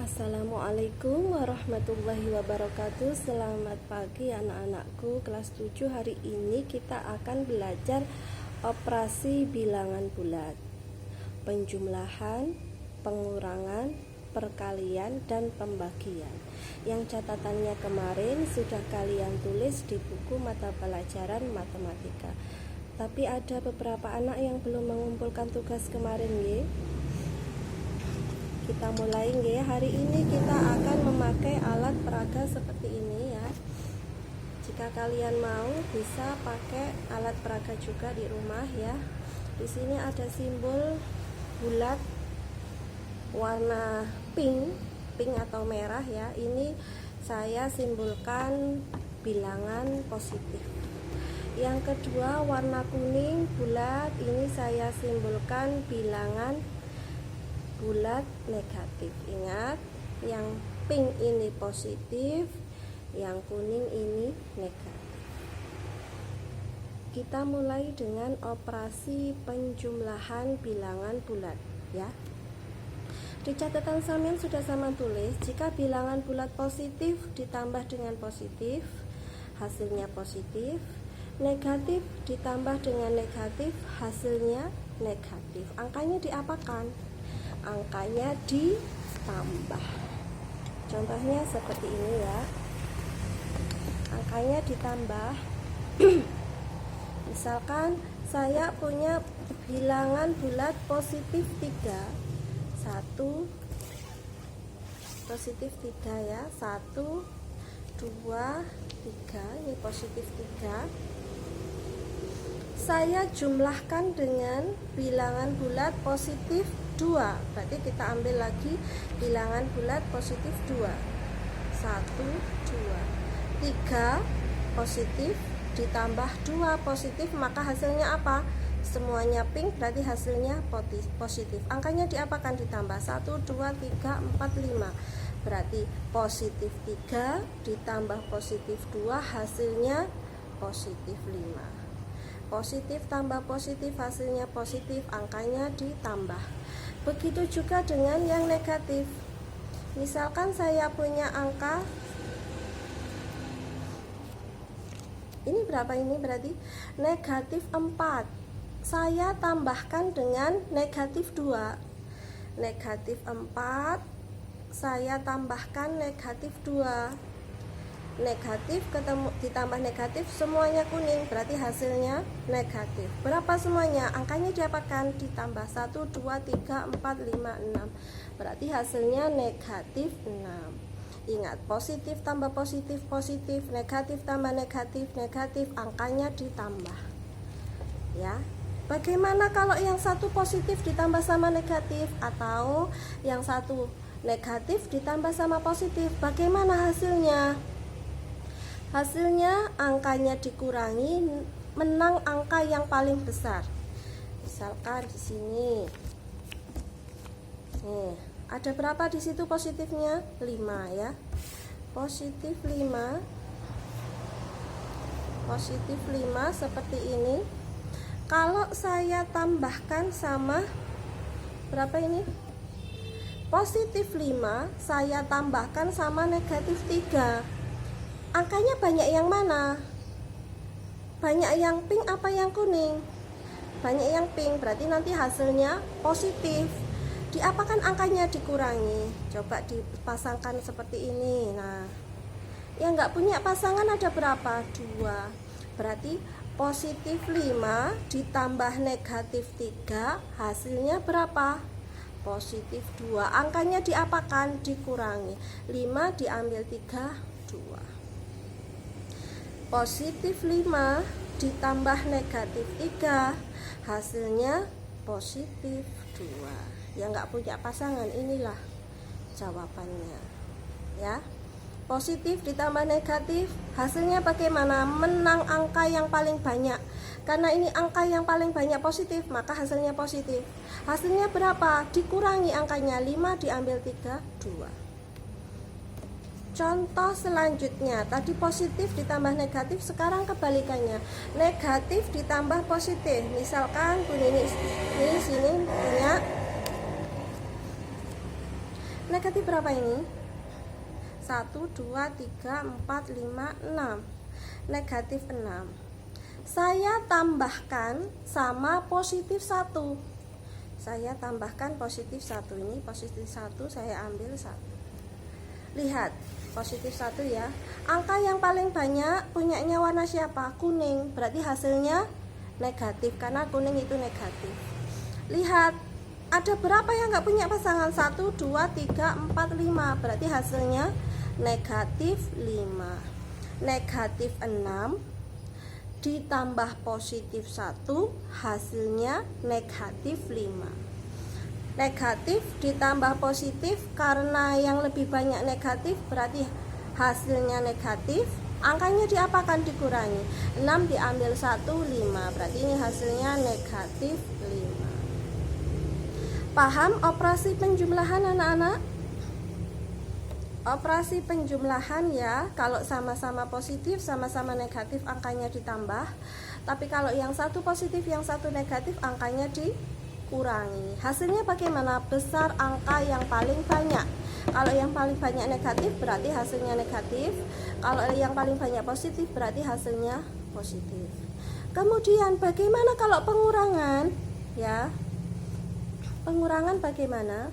Assalamualaikum warahmatullahi wabarakatuh. Selamat pagi anak-anakku kelas 7. Hari ini kita akan belajar operasi bilangan bulat, penjumlahan, pengurangan, perkalian, dan pembagian. Yang catatannya kemarin sudah kalian tulis di buku mata pelajaran matematika. Tapi ada beberapa anak yang belum mengumpulkan tugas kemarin ya. Kita mulai ya. Hari ini kita akan memakai alat peraga seperti ini ya. Jika kalian mau bisa pakai alat peraga juga di rumah ya. Di sini ada simbol bulat warna pink atau merah ya. Ini saya simbolkan bilangan positif. Yang kedua warna kuning bulat, ini saya simbolkan bilangan bulat negatif. Ingat, yang pink ini positif, yang kuning ini negatif. Kita mulai dengan operasi penjumlahan bilangan bulat ya. Di catatan Samyan sudah sama tulis, jika bilangan bulat positif ditambah dengan positif, hasilnya positif. Negatif ditambah dengan negatif, hasilnya negatif. Angkanya diapakan? Angkanya ditambah. Contohnya seperti ini ya. Angkanya ditambah. Misalkan saya punya bilangan bulat positif 3. 1 positif 3 ya. 1 2 3, ini positif 3. Saya jumlahkan dengan bilangan bulat positif 2. Berarti kita ambil lagi bilangan bulat positif 2. 1 2 3 positif ditambah 2 positif, maka hasilnya apa? Semuanya pink, berarti hasilnya positif. Angkanya diapakan? Ditambah 1 2 3 4 5. Berarti positif 3 ditambah positif 2, hasilnya positif 5. Positif tambah positif, hasilnya positif, angkanya ditambah. Begitu juga dengan yang negatif. Misalkan saya punya angka, ini berapa ini? Berarti negatif 4. Saya tambahkan dengan negatif 2. Negatif 4, saya tambahkan negatif 2. Negatif ketemu ditambah negatif, semuanya kuning, berarti hasilnya negatif. Berapa semuanya? Angkanya diapakan? Ditambah 1 2 3 4 5 6. Berarti hasilnya negatif 6. Ingat, positif tambah positif positif, negatif tambah negatif negatif, angkanya ditambah. Ya. Bagaimana kalau yang satu positif ditambah sama negatif, atau yang satu negatif ditambah sama positif? Bagaimana hasilnya? Hasilnya angkanya dikurangi, menang angka yang paling besar. Misalkan di sini. Nih, ada berapa di situ positifnya? 5 ya. Positif 5. Positif 5 seperti ini. Kalau saya tambahkan sama berapa ini? Positif 5 saya tambahkan sama negatif 3. Angkanya banyak yang mana? Banyak yang pink apa yang kuning? Banyak yang pink, berarti nanti hasilnya positif. Diapakan angkanya dikurangi? Coba dipasangkan seperti ini. Nah, yang nggak punya pasangan ada berapa? 2. Berarti positif 5 ditambah negatif 3, hasilnya berapa? Positif 2. Angkanya diapakan? Dikurangi. 5 diambil 3, 2. Positif 5 ditambah negatif 3, hasilnya positif 2. Yang nggak punya pasangan, inilah jawabannya ya. Positif ditambah negatif, hasilnya bagaimana? Menang angka yang paling banyak. Karena ini angka yang paling banyak positif, maka hasilnya positif. Hasilnya berapa? Dikurangi angkanya, 5 diambil 3, 2. Contoh selanjutnya, tadi positif ditambah negatif, sekarang kebalikannya, negatif ditambah positif. Misalkan ini sini punya Negatif berapa ini? 1, 2, 3, 4, 5, 6. Negatif 6. Saya tambahkan sama positif 1. Saya tambahkan positif 1. Ini positif 1, saya ambil 1. Lihat, positif 1 ya. Angka yang paling banyak punyanya warna siapa? Kuning. Berarti hasilnya negatif, karena kuning itu negatif. Lihat, ada berapa yang nggak punya pasangan? 1, 2, 3, 4, 5. Berarti hasilnya negatif 5. Negatif 6 ditambah positif 1, hasilnya negatif 5. Negatif ditambah positif, karena yang lebih banyak negatif berarti hasilnya negatif. Angkanya diapakan? Dikurangi. 6 diambil 1, 5. Berarti ini hasilnya negatif 5. Paham operasi penjumlahan anak-anak? Operasi penjumlahan ya, kalau sama-sama positif, sama-sama negatif, angkanya ditambah. Tapi kalau yang satu positif, yang satu negatif, angkanya dikurangi. Hasilnya bagaimana? Besar angka yang paling banyak. Kalau yang paling banyak negatif, berarti hasilnya negatif. Kalau yang paling banyak positif, berarti hasilnya positif. Kemudian bagaimana kalau pengurangan? Ya, pengurangan bagaimana?